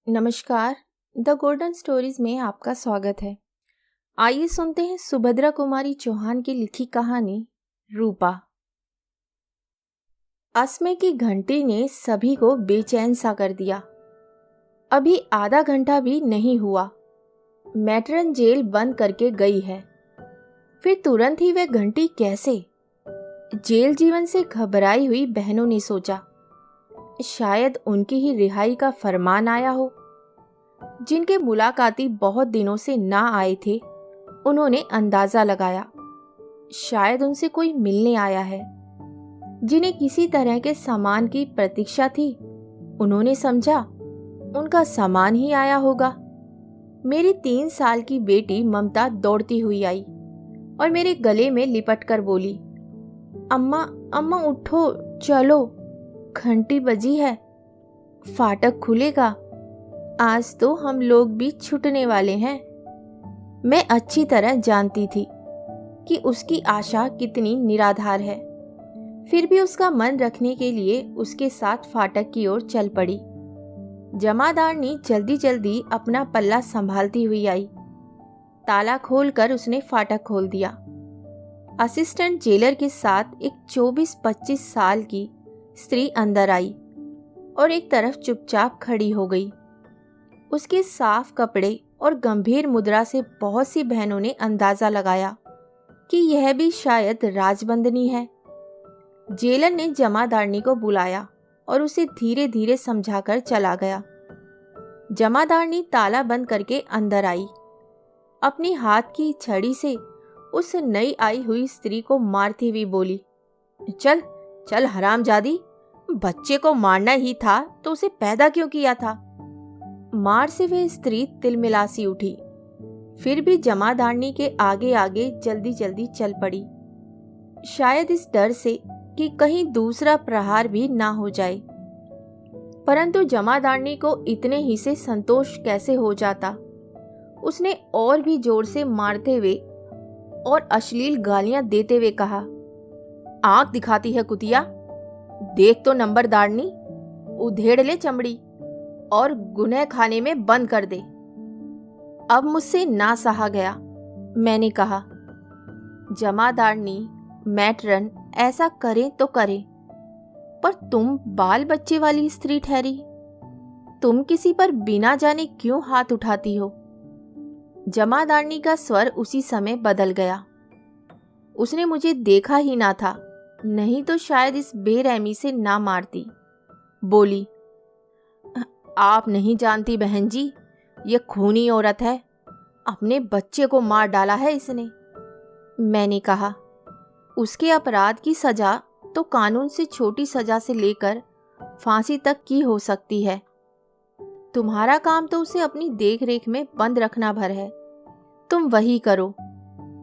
नमस्कार। The golden stories में आपका स्वागत है। आइए सुनते हैं सुभद्रा कुमारी चौहान की लिखी कहानी रूपा। असमय की घंटी ने सभी को बेचैन सा कर दिया। अभी आधा घंटा भी नहीं हुआ, मैट्रन जेल बंद करके गई है। फिर तुरंत ही वह घंटी कैसे? जेल जीवन से घबराई हुई बहनों ने सोचा, शायद उनकी ही रिहाई का फरमान आया हो। जिनके मुलाकाती बहुत दिनों से ना आए थे, उन्होंने अंदाजा लगाया, शायद उनसे कोई मिलने आया है। जिन्हें किसी तरह के सामान की प्रतीक्षा थी, उन्होंने समझा उनका सामान ही आया होगा। मेरी 3 साल की बेटी ममता दौड़ती हुई आई और मेरे गले में लिपट कर बोली, अम्मा अम्मा उठो, चलो, घंटी बजी है, फाटक खुलेगा, आज तो हम लोग भी छूटने वाले हैं। मैं अच्छी तरह जानती थी कि उसकी आशा कितनी निराधार है, फिर भी उसका मन रखने के लिए उसके साथ फाटक की ओर चल पड़ी। जमादारनी जल्दी जल्दी अपना पल्ला संभालती हुई आई। ताला खोलकर उसने फाटक खोल दिया। असिस्टेंट जेलर के साथ एक 24-25 साल की स्त्री अंदर आई और एक तरफ चुपचाप खड़ी हो गई। उसके साफ कपड़े और गंभीर मुद्रा से बहुत सी बहनों ने अंदाजा लगाया कि यह भी शायद राजबंदनी है। जेलर ने जमादारनी को बुलाया और उसे धीरे धीरे समझाकर चला गया। जमादारनी ताला बंद करके अंदर आई। अपनी हाथ की छड़ी से उस नई आई हुई स्त्री को मारती हुई बोली, चल चल हरामजादी, बच्चे को मारना ही था तो उसे पैदा क्यों किया था? मार से वह स्त्री तिलमिलासी उठी, फिर भी जमादारनी के आगे आगे जल्दी जल्दी चल पड़ी, शायद इस डर से कि कहीं दूसरा प्रहार भी ना हो जाए। परंतु जमादारनी को इतने ही से संतोष कैसे हो जाता। उसने और भी जोर से मारते हुए और अश्लील गालियां देते हुए कहा, आंख दिखाती है कुतिया, देख तो नंबरदारनी, उधेड़ ले चमड़ी और गुनह खाने में बंद कर दे। अब मुझसे ना सहा गया। मैंने कहा, जमादारनी, मैट्रन ऐसा करें तो करें, पर तुम बाल बच्चे वाली स्त्री ठहरी, तुम किसी पर बिना जाने क्यों हाथ उठाती हो? जमादारनी का स्वर उसी समय बदल गया। उसने मुझे देखा ही ना था, नहीं तो शायद इस बेरहमी से ना मारती। बोली, आप नहीं जानती बहन जी, ये खूनी औरत है, अपने बच्चे को मार डाला है इसने। मैंने कहा, उसके अपराध की सजा तो कानून से छोटी सजा से लेकर फांसी तक की हो सकती है। तुम्हारा काम तो उसे अपनी देखरेख में बंद रखना भर है। तुम वही करो,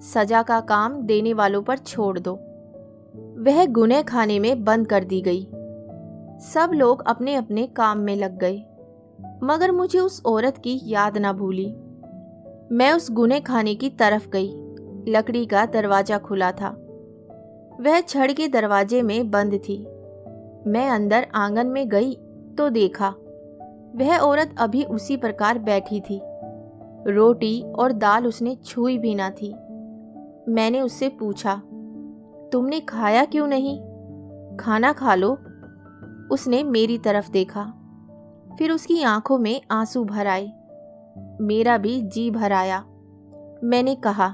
सजा का काम देने वालों पर छोड़ दो। वह गुनह खाने में बंद कर दी गई। सब लोग अपने अपने काम में लग गए, मगर मुझे उस औरत की याद ना भूली। मैं उस गुनह खाने की तरफ गई। लकड़ी का दरवाजा खुला था, वह छड़ के दरवाजे में बंद थी। मैं अंदर आंगन में गई तो देखा वह औरत अभी उसी प्रकार बैठी थी। रोटी और दाल उसने छुई भी ना थी। मैंने उससे पूछा, तुमने खाया क्यों नहीं? खाना खा लो। उसने मेरी तरफ देखा, फिर उसकी आंखों में आंसू भर आए। मेरा भी जी भर आया। मैंने कहा,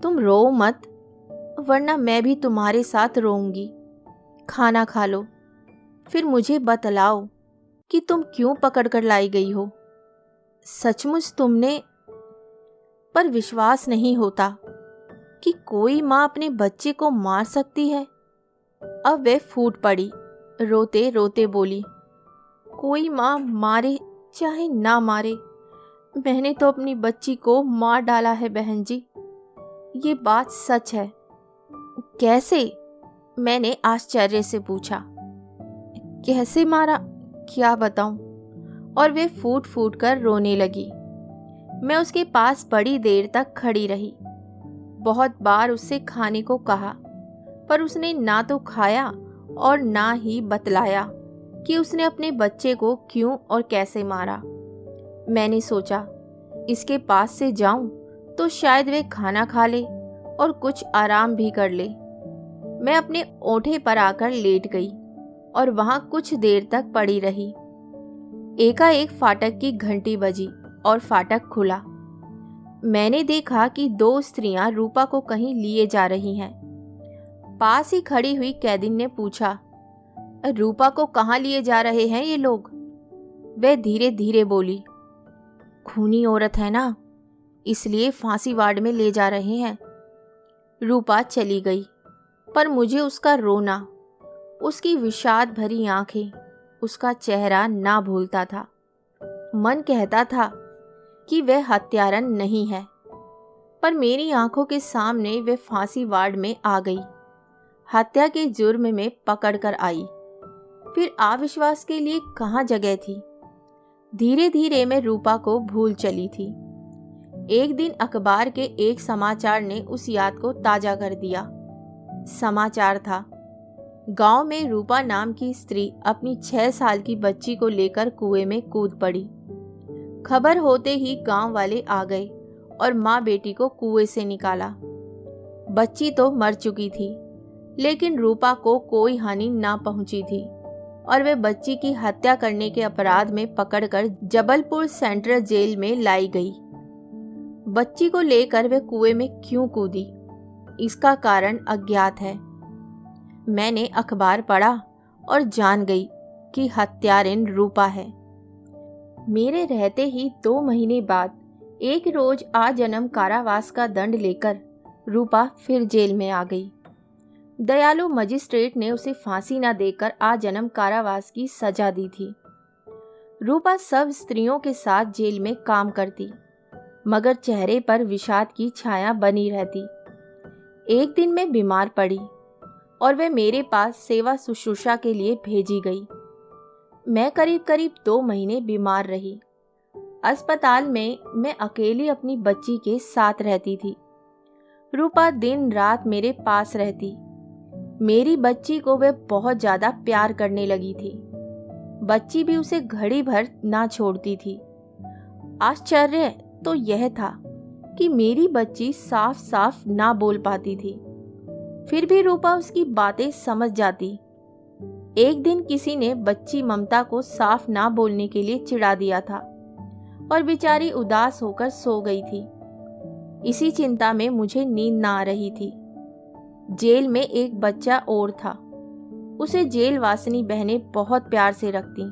तुम रो मत, वरना मैं भी तुम्हारे साथ रोऊंगी। खाना खा लो, फिर मुझे बतलाओ कि तुम क्यों पकड़ कर लाई गई हो। सचमुच तुमने। पर विश्वास नहीं होता कि कोई माँ अपने बच्चे को मार सकती है। अब वह फूट पड़ी, रोते रोते बोली, कोई माँ मारे चाहे ना मारे, मैंने तो अपनी बच्ची को मार डाला है बहन जी, ये बात सच है। कैसे? मैंने आश्चर्य से पूछा। कैसे मारा, क्या बताऊं? और वे फूट फूट कर रोने लगी। मैं उसके पास बड़ी देर तक खड़ी रही। बहुत बार उससे खाने को कहा, पर उसने ना तो खाया और ना ही बतलाया। कि उसने अपने बच्चे को क्यों और कैसे मारा। मैंने सोचा इसके पास से जाऊं तो शायद वे खाना खा ले और कुछ आराम भी कर ले। मैं अपने ओठे पर आकर लेट गई और वहां कुछ देर तक पड़ी रही। एकाएक फाटक की घंटी बजी और फाटक खुला। मैंने देखा कि 2 स्त्रियां रूपा को कहीं लिए जा रही हैं। पास ही खड़ी हुई कैदिन ने पूछा, रूपा को कहाँ लिए जा रहे हैं ये लोग? वह धीरे धीरे बोली, खूनी औरत है ना, इसलिए फांसी वार्ड में ले जा रहे हैं। रूपा चली गई, पर मुझे उसका रोना, उसकी विषाद भरी आंखें, उसका चेहरा ना भूलता था। मन कहता था कि वह हत्यारन नहीं है, पर मेरी आंखों के सामने वह फांसी वार्ड में आ गई, हत्या के जुर्म में पकड़ कर आई। फिर अविश्वास के लिए कहाँ जगह थी? धीरे धीरे मैं रूपा को भूल चली थी। एक दिन अखबार के एक समाचार ने उस याद को ताजा कर दिया। समाचार था, गांव में रूपा नाम की स्त्री अपनी 6 साल की बच्ची को लेकर कुएं में कूद पड़ी। खबर होते ही गांव वाले आ गए और माँ बेटी को कुएं से निकाला। बच्ची तो मर चुकी थी, लेकिन रूपा को कोई हानि ना पहुंची थी और वे बच्ची की हत्या करने के अपराध में पकड़कर जबलपुर सेंट्रल जेल में लाई गई। बच्ची को लेकर वे कुएं में क्यों कूदी, इसका कारण अज्ञात है। मैंने अखबार पढ़ा और जान गई कि हत्यारिन रूपा है। मेरे रहते ही 2 महीने बाद एक रोज आजन्म कारावास का दंड लेकर रूपा फिर जेल में आ गई। दयालु मजिस्ट्रेट ने उसे फांसी न देकर आजन्म कारावास की सजा दी थी। रूपा सब स्त्रियों के साथ जेल में काम करती, मगर चेहरे पर विषाद की छाया बनी रहती। एक दिन मैं बीमार पड़ी और वह मेरे पास सेवा शुश्रूषा के लिए भेजी गई। मैं करीब करीब 2 महीने बीमार रही। अस्पताल में मैं अकेली अपनी बच्ची के साथ रहती थी। रूपा दिन रात मेरे पास रहती। मेरी बच्ची को वह बहुत ज्यादा प्यार करने लगी थी। बच्ची भी उसे घड़ी भर ना छोड़ती थी। आश्चर्य तो यह था कि मेरी बच्ची साफ साफ ना बोल पाती थी, फिर भी रूपा उसकी बातें समझ जाती। एक दिन किसी ने बच्ची ममता को साफ ना बोलने के लिए चिढ़ा दिया था और बेचारी उदास होकर सो गई थी। इसी चिंता में मुझे नींद ना आ रही थी। जेल में एक बच्चा और था। उसे जेल वासिनी बहनें बहुत प्यार से रखती,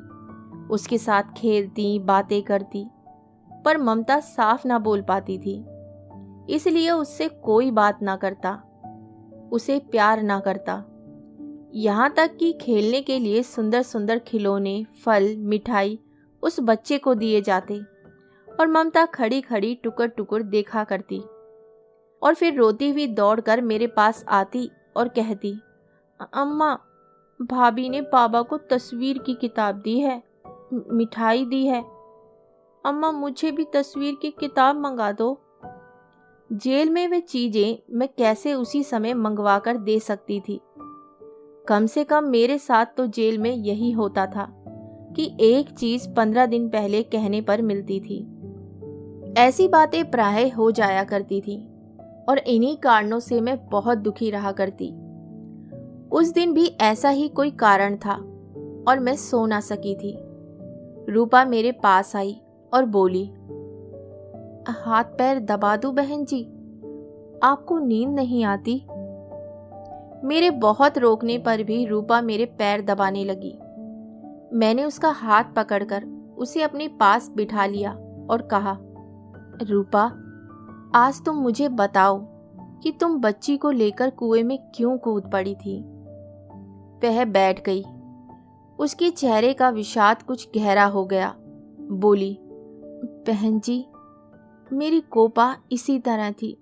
उसके साथ खेलती, बातें करती, पर ममता साफ ना बोल पाती थी, इसलिए उससे कोई बात ना करता, उसे प्यार ना करता। यहाँ तक कि खेलने के लिए सुंदर सुंदर खिलौने, फल, मिठाई उस बच्चे को दिए जाते और ममता खड़ी खड़ी टुकर टुकर देखा करती और फिर रोती हुई दौड़कर मेरे पास आती और कहती, अम्मा, भाभी ने बाबा को तस्वीर की किताब दी है, मिठाई दी है, अम्मा मुझे भी तस्वीर की किताब मंगा दो। जेल में वे चीजें मैं कैसे उसी समय मंगवा कर दे सकती थी। कम से कम मेरे साथ तो जेल में यही होता था कि एक चीज 15 दिन पहले कहने पर मिलती थी। ऐसी बातें प्राय हो जाया करती थी और इन्हीं कारणों से मैं बहुत दुखी रहा करती। उस दिन भी ऐसा ही कोई कारण था और मैं सो ना सकी थी। रूपा मेरे पास आई और बोली, हाथ पैर दबा दूं बहन जी, आपको नींद नहीं आती? मेरे बहुत रोकने पर भी रूपा मेरे पैर दबाने लगी। मैंने उसका हाथ पकड़कर उसे अपने पास बिठा लिया और कहा, रूपा, आज तुम मुझे बताओ कि तुम बच्ची को लेकर कुएं में क्यों कूद पड़ी थी। वह बैठ गई। उसके चेहरे का विषाद कुछ गहरा हो गया। बोली, बहन जी, मेरी कोपा इसी तरह थी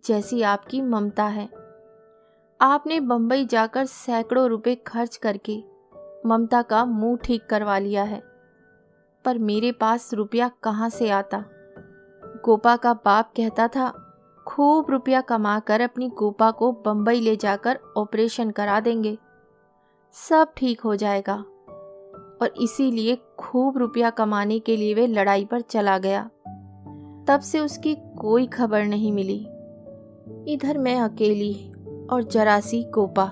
जैसी आपकी ममता है। आपने बंबई जाकर सैकड़ों रुपए खर्च करके ममता का मुंह ठीक करवा लिया है, पर मेरे पास रुपया कहाँ से आता। गोपा का बाप कहता था खूब रुपया कमाकर अपनी गोपा को बंबई ले जाकर ऑपरेशन करा देंगे, सब ठीक हो जाएगा। और इसीलिए खूब रुपया कमाने के लिए वे लड़ाई पर चला गया। तब से उसकी कोई खबर नहीं मिली। इधर मैं अकेली और जरा सी गोपा।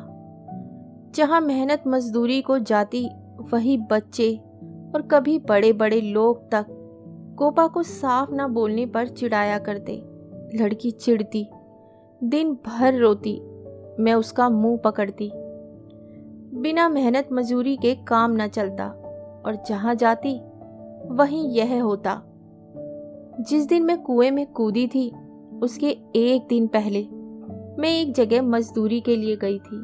जहाँ मेहनत मजदूरी को जाती वही बच्चे और कभी बड़े बड़े लोग तक गोपा को साफ ना बोलने पर चिढ़ाया करते। लड़की चिढ़ती, दिन भर रोती, मैं उसका मुंह पकड़ती। बिना मेहनत मजूरी के काम न चलता और जहाँ जाती वहीं यह होता। जिस दिन मैं कुएं में कूदी थी उसके एक दिन पहले मैं एक जगह मजदूरी के लिए गई थी।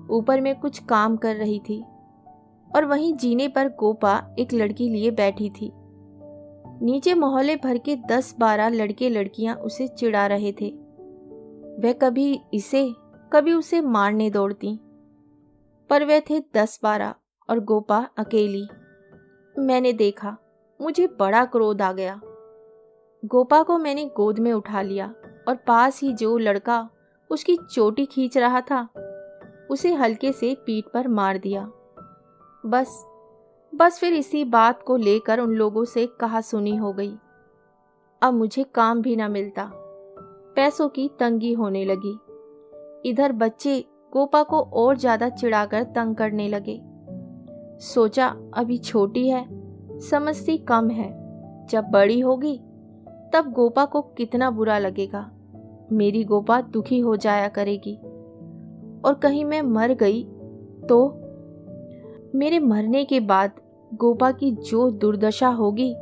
ऊपर मैं कुछ काम कर रही थी और वहीं जीने पर गोपा एक लड़की लिए बैठी थी। नीचे मोहल्ले भर के 10-12 लड़के लड़कियां उसे चिढ़ा रहे थे। वह कभी इसे कभी उसे मारने दौड़ती, पर वे थे 10-12 और गोपा अकेली। मैंने देखा, मुझे बड़ा क्रोध आ गया। गोपा को मैंने गोद में उठा लिया और पास ही जो लड़का उसकी चोटी खींच रहा था उसे हल्के से पीठ पर मार दिया। बस फिर इसी बात को लेकर उन लोगों से कहा सुनी हो गई। अब मुझे काम भी ना मिलता, पैसों की तंगी होने लगी। इधर बच्चे गोपा को और ज्यादा चिढ़ाकर तंग करने लगे। सोचा अभी छोटी है, समझती कम है, जब बड़ी होगी तब गोपा को कितना बुरा लगेगा। मेरी गोपा दुखी हो जाया करेगी और कहीं मैं मर गई तो मेरे मरने के बाद गोपा की जो दुर्दशा होगी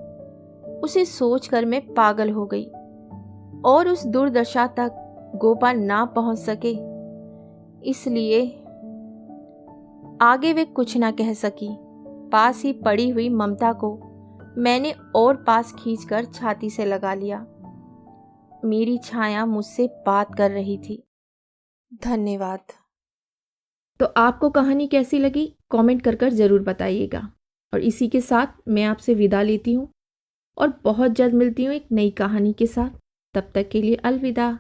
उसे सोचकर मैं पागल हो गई और उस दुर्दशा तक गोपा ना पहुंच सके, इसलिए आगे वे कुछ ना कह सकी। पास ही पड़ी हुई ममता को मैंने और पास खींचकर छाती से लगा लिया। मेरी छाया मुझसे बात कर रही थी। धन्यवाद। तो आपको कहानी कैसी लगी कमेंट कर ज़रूर बताइएगा। और इसी के साथ मैं आपसे विदा लेती हूँ और बहुत जल्द मिलती हूँ एक नई कहानी के साथ। तब तक के लिए अलविदा।